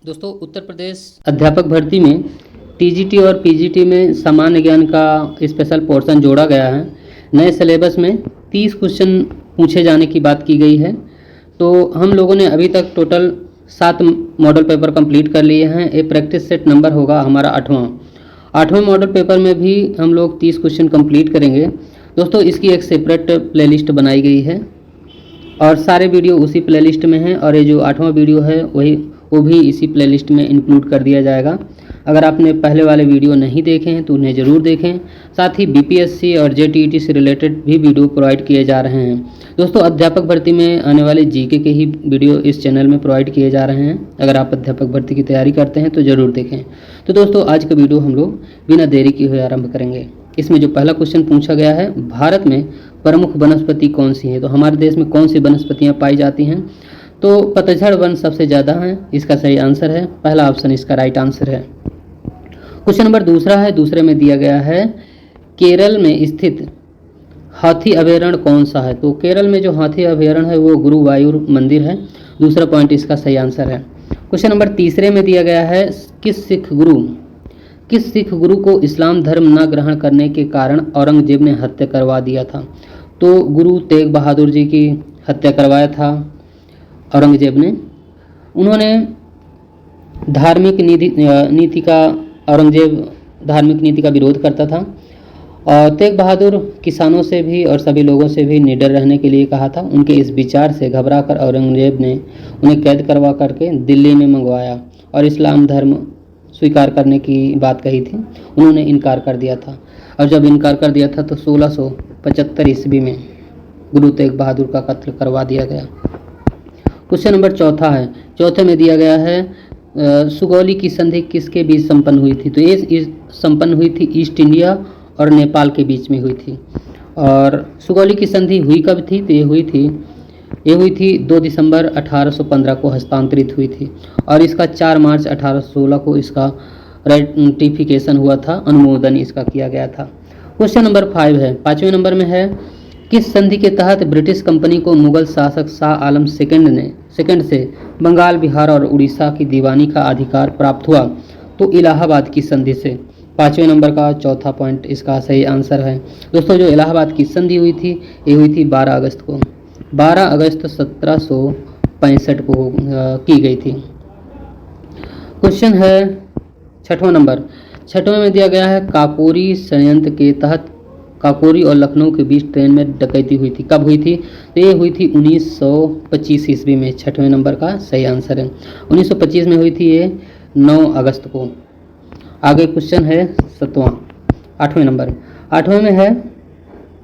दोस्तों, उत्तर प्रदेश अध्यापक भर्ती में टीजीटी और पीजीटी में सामान्य ज्ञान का स्पेशल पोर्शन जोड़ा गया है। नए सिलेबस में 30 क्वेश्चन पूछे जाने की बात की गई है। तो हम लोगों ने अभी तक टोटल 7 मॉडल पेपर कंप्लीट कर लिए हैं। ये प्रैक्टिस सेट नंबर होगा हमारा 8वां मॉडल पेपर में भी हम लोग 30 क्वेश्चन कंप्लीट करेंगे। दोस्तों, इसकी एक सेपरेट प्लेलिस्ट बनाई गई है और सारे वीडियो उसी प्लेलिस्ट में हैं और ये जो 8वां वीडियो है वो भी इसी प्लेलिस्ट में इंक्लूड कर दिया जाएगा। अगर आपने पहले वाले वीडियो नहीं देखे हैं तो उन्हें ज़रूर देखें। साथ ही बीपीएससी और जेटीईटी से रिलेटेड भी वीडियो प्रोवाइड किए जा रहे हैं। दोस्तों, अध्यापक भर्ती में आने वाले जीके के ही वीडियो इस चैनल में प्रोवाइड किए जा रहे हैं। अगर आप अध्यापक भर्ती की तैयारी करते हैं तो ज़रूर देखें। तो दोस्तों, आज का वीडियो हम लोग बिना देरी किए हुए आरंभ करेंगे। इसमें जो पहला क्वेश्चन पूछा गया है, भारत में प्रमुख वनस्पति कौन सी है। तो हमारे देश में कौन सी वनस्पतियाँ पाई जाती हैं। तो पतझड़ वन सबसे ज़्यादा है, इसका सही आंसर है पहला ऑप्शन, इसका राइट आंसर है। क्वेश्चन नंबर दूसरा है, दूसरे में दिया गया है केरल में स्थित हाथी अभयारण्य कौन सा है। तो केरल में जो हाथी अभयारण्य है वो गुरुवायूर मंदिर है। दूसरा पॉइंट इसका सही आंसर है। क्वेश्चन नंबर तीसरे में दिया गया है किस सिख गुरु को इस्लाम धर्म न ग्रहण करने के कारण औरंगजेब ने हत्या करवा दिया था। तो गुरु तेग बहादुर जी की हत्या करवाया था औरंगजेब ने। उन्होंने औरंगजेब धार्मिक नीति का विरोध करता था और तेग बहादुर किसानों से भी और सभी लोगों से भी निडर रहने के लिए कहा था। उनके इस विचार से घबराकर औरंगजेब ने उन्हें कैद करवा करके दिल्ली में मंगवाया और इस्लाम धर्म स्वीकार करने की बात कही थी। उन्होंने इनकार कर दिया था और जब इनकार कर दिया था तो 1675 ईस्वी में गुरु तेग बहादुर का कत्ल करवा दिया गया। क्वेश्चन नंबर चौथा है, चौथे में दिया गया है सुगौली की संधि किसके बीच संपन्न हुई थी। तो ये संपन्न हुई थी ईस्ट इंडिया और नेपाल के बीच में हुई थी। और सुगौली की संधि हुई कब थी। तो ये हुई थी 2 दिसंबर 1815 को हस्तांतरित हुई थी और इसका 4 मार्च 1816 को इसका रेटिफिकेशन हुआ था, अनुमोदन इसका किया गया था। क्वेश्चन नंबर 5 है, 5वें नंबर में है किस संधि के तहत ब्रिटिश कंपनी को मुगल शासक शाह आलम सेकंड से बंगाल, बिहार और उड़ीसा की दीवानी का अधिकार प्राप्त हुआ। तो इलाहाबाद की संधि से। 5वें नंबर का चौथा पॉइंट इसका सही आंसर है। दोस्तों, जो इलाहाबाद की संधि हुई थी ये हुई थी 12 अगस्त को, 12 अगस्त 1765 को की गई थी। क्वेश्चन है 6वां नंबर, 6वें में दिया गया है काकोरी संयंत्र के तहत काकोरी और लखनऊ के बीच ट्रेन में डकैती हुई थी। कब हुई थी। तो ये हुई थी 1925 ईस्वी में। 6वें नंबर का सही आंसर है। 1925 में हुई थी ये 9 अगस्त को। आगे क्वेश्चन है 7वां, 8वें नंबर। 8वें में है,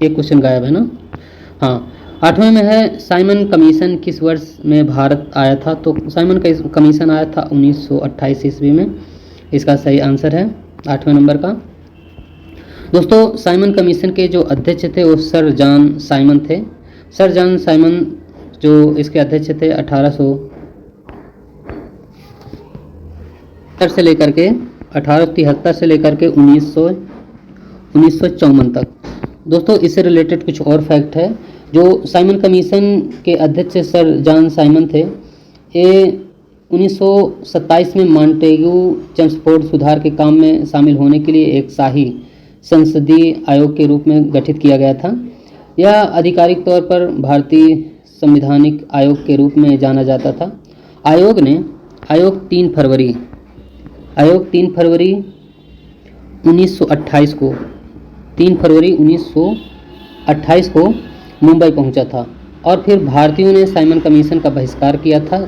एक क्वेश्चन गायब है ना। हाँ, 8वें में है साइमन कमीशन किस वर्ष में भारत आया था। तो साइमन कमीशन आया था 1928 ईस्वी में। इसका सही आंसर है 8वें नंबर का। दोस्तों, साइमन कमीशन के जो अध्यक्ष थे वो सर जॉन साइमन थे। सर जॉन साइमन जो इसके अध्यक्ष थे 1873 से लेकर के 1873 से लेकर के 1954 तक। दोस्तों, इससे रिलेटेड कुछ और फैक्ट है। जो साइमन कमीशन के अध्यक्ष सर जॉन साइमन थे, ये 1927 में मॉन्टेग्यू चेम्सफोर्ड सुधार के काम में शामिल होने के लिए एक शाही संसदीय आयोग के रूप में गठित किया गया था। यह आधिकारिक तौर पर भारतीय संवैधानिक आयोग के रूप में जाना जाता था। आयोग 3 फरवरी 1928 को 3 फरवरी 1928 को मुंबई पहुंचा था और फिर भारतीयों ने साइमन कमीशन का बहिष्कार किया था।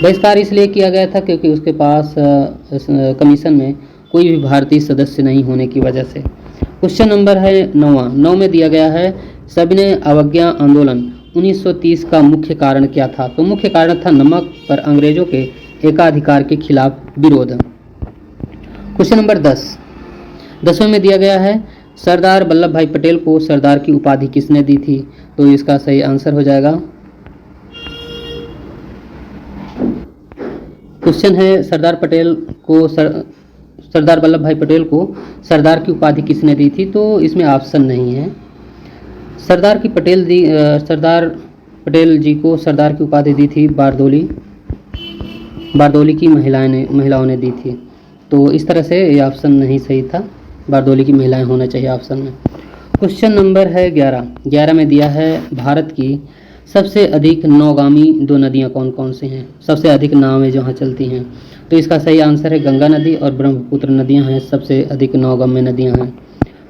बहिष्कार इसलिए किया गया था क्योंकि उसके पास कमीशन में कोई भी भारतीय सदस्य नहीं होने की वजह से। क्वेश्चन नंबर है 9 में दिया गया है सविनय अवज्ञा आंदोलन 1930 का मुख्य कारण क्या था। तो मुख्य कारण था नमक पर अंग्रेजों के एकाधिकार के खिलाफ विरोध। क्वेश्चन नंबर 10वें में दिया गया है सरदार वल्लभ भाई पटेल को सरदार की उपाधि किसने दी थी। तो इसका सही आंसर हो जाएगा। क्वेश्चन है सरदार वल्लभ भाई पटेल को सरदार की उपाधि किसने दी थी। तो इसमें ऑप्शन नहीं है। सरदार पटेल जी को सरदार की उपाधि दी थी बारदोली की महिलाओं ने दी थी। तो इस तरह से ये ऑप्शन नहीं सही था, बारदोली की महिलाएं होना चाहिए ऑप्शन में। क्वेश्चन नंबर है 11 में दिया है भारत की सबसे अधिक नौगामी 2 नदियां कौन कौन सी हैं, सबसे अधिक नावें जहाँ चलती हैं। तो इसका सही आंसर है गंगा नदी और ब्रह्मपुत्र नदियां हैं सबसे अधिक नौगम्य नदियां हैं।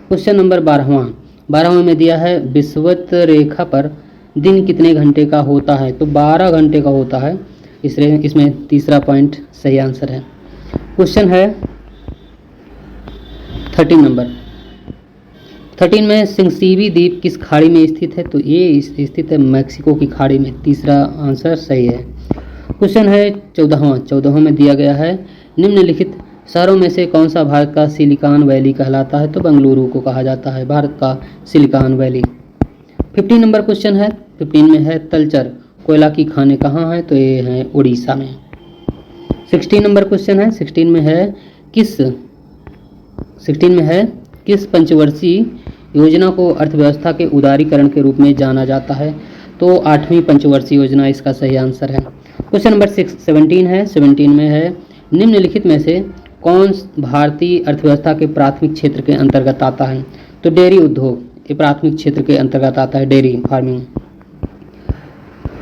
क्वेश्चन नंबर 12वां में दिया है विषुवत रेखा पर दिन कितने घंटे का होता है। तो 12 घंटे का होता है, इसमें तीसरा पॉइंट सही आंसर है। क्वेश्चन है 13 नंबर 13 में सिंगसीवी द्वीप किस खाड़ी में स्थित है। तो ये स्थित है मैक्सिको की खाड़ी में, तीसरा आंसर सही है। क्वेश्चन है 14वां में दिया गया है निम्नलिखित शहरों में से कौन सा भारत का सिलिकॉन वैली कहलाता है। तो बेंगलुरु को कहा जाता है भारत का सिलिकॉन वैली। 15 नंबर क्वेश्चन है, 15 में है तलचर कोयला की खानें कहाँ हैं। तो ये है उड़ीसा में। 16 नंबर क्वेश्चन है, 16 में है किस पंचवर्षीय योजना को अर्थव्यवस्था के उदारीकरण के रूप में जाना जाता है। तो 8वीं पंचवर्षीय योजना इसका सही आंसर है। क्वेश्चन नंबर 17 है, 17 में है निम्नलिखित में से कौन भारतीय अर्थव्यवस्था के प्राथमिक क्षेत्र के अंतर्गत आता है। तो डेयरी उद्योग ये प्राथमिक क्षेत्र के अंतर्गत आता है, डेयरी फार्मिंग।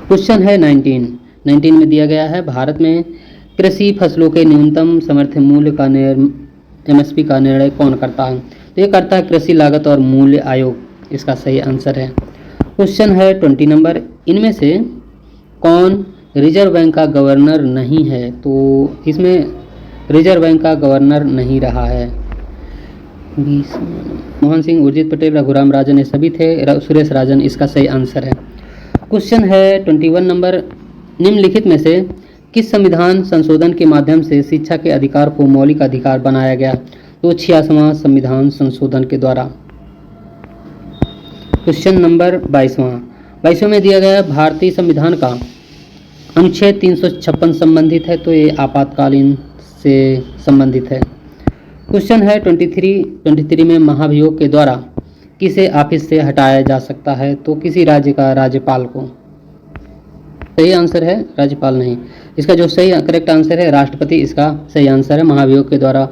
क्वेश्चन है 19 में दिया गया है भारत में कृषि फसलों के न्यूनतम समर्थन मूल्य का MSP का निर्णय कौन करता है। तो ये करता है कृषि लागत और मूल्य आयोग, इसका सही आंसर है। क्वेश्चन है 20 नंबर, इनमें से कौन रिजर्व बैंक का गवर्नर नहीं है। तो इसमें रिजर्व बैंक का गवर्नर नहीं रहा है। मोहन सिंह, उर्जित पटेल, रघुराम राजन ये सभी थे, सुरेश राजन इसका सही आंसर है। क्वेश्चन है 21 नंबर, निम्नलिखित में से किस संविधान संशोधन के माध्यम से शिक्षा के अधिकार को मौलिक अधिकार बनाया गया। तो 86वां संविधान संशोधन के द्वारा। क्वेश्चन नंबर 22वां में दिया गया भारतीय संविधान का अनुच्छेद 356 संबंधित है। तो ये आपातकालीन से संबंधित है। क्वेश्चन है 23 में महाभियोग के द्वारा किसे ऑफिस से हटाया जा सकता है। तो किसी राज्य का राज्यपाल को। सही आंसर है राज्यपाल नहीं, इसका जो सही करेक्ट आंसर है राष्ट्रपति, इसका सही आंसर है। महाभियोग के द्वारा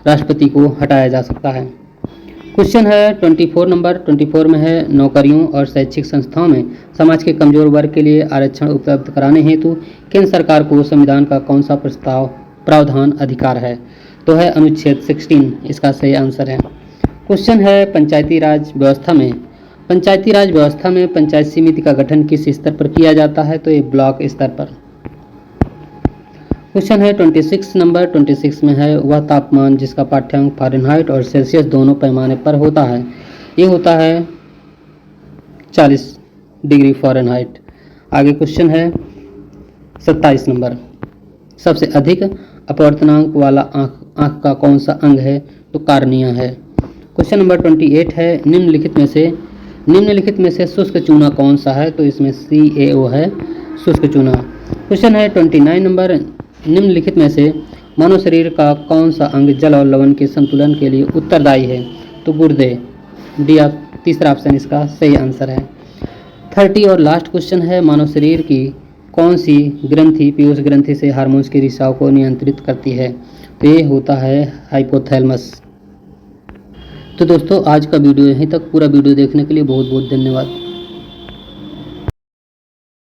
राष्ट्रपति को हटाया जा सकता है। क्वेश्चन है 24 नंबर, 24 में है नौकरियों और शैक्षिक संस्थाओं में समाज के कमजोर वर्ग के लिए आरक्षण उपलब्ध कराने हेतु केंद्र सरकार को संविधान का कौन सा प्रावधान अधिकार है। तो है अनुच्छेद 16, इसका सही आंसर है। क्वेश्चन है पंचायती राज व्यवस्था में पंचायत समिति का गठन किस स्तर पर किया जाता है। तो ये ब्लॉक स्तर पर। क्वेश्चन है 26 नंबर, 26 में है वह तापमान जिसका पाठ्यांक फ़ारेनहाइट और सेल्सियस दोनों पैमाने पर होता है। ये होता है 40 डिग्री फ़ारेनहाइट। आगे क्वेश्चन है 27 नंबर, सबसे अधिक अपवर्तनांक वाला आँख का कौन सा अंग है। तो कार्निया है। क्वेश्चन नंबर 28 है निम्नलिखित में से शुष्क चूना कौन सा है। तो इसमें CaO है, शुष्क चूना। क्वेश्चन है 29 नंबर, निम्नलिखित में से मानव शरीर का कौन सा अंग जल और लवण के संतुलन के लिए उत्तरदायी है। तो गुर्दे, डी तीसरा ऑप्शन इसका सही आंसर है। 30 और लास्ट क्वेश्चन है मानव शरीर की कौन सी ग्रंथि पीयूष ग्रंथि से हार्मोन्स के रिसाव को नियंत्रित करती है। तो ये होता है हाइपोथैलेमस। तो दोस्तों आज का वीडियो यहीं तक। पूरा वीडियो देखने के लिए बहुत बहुत धन्यवाद।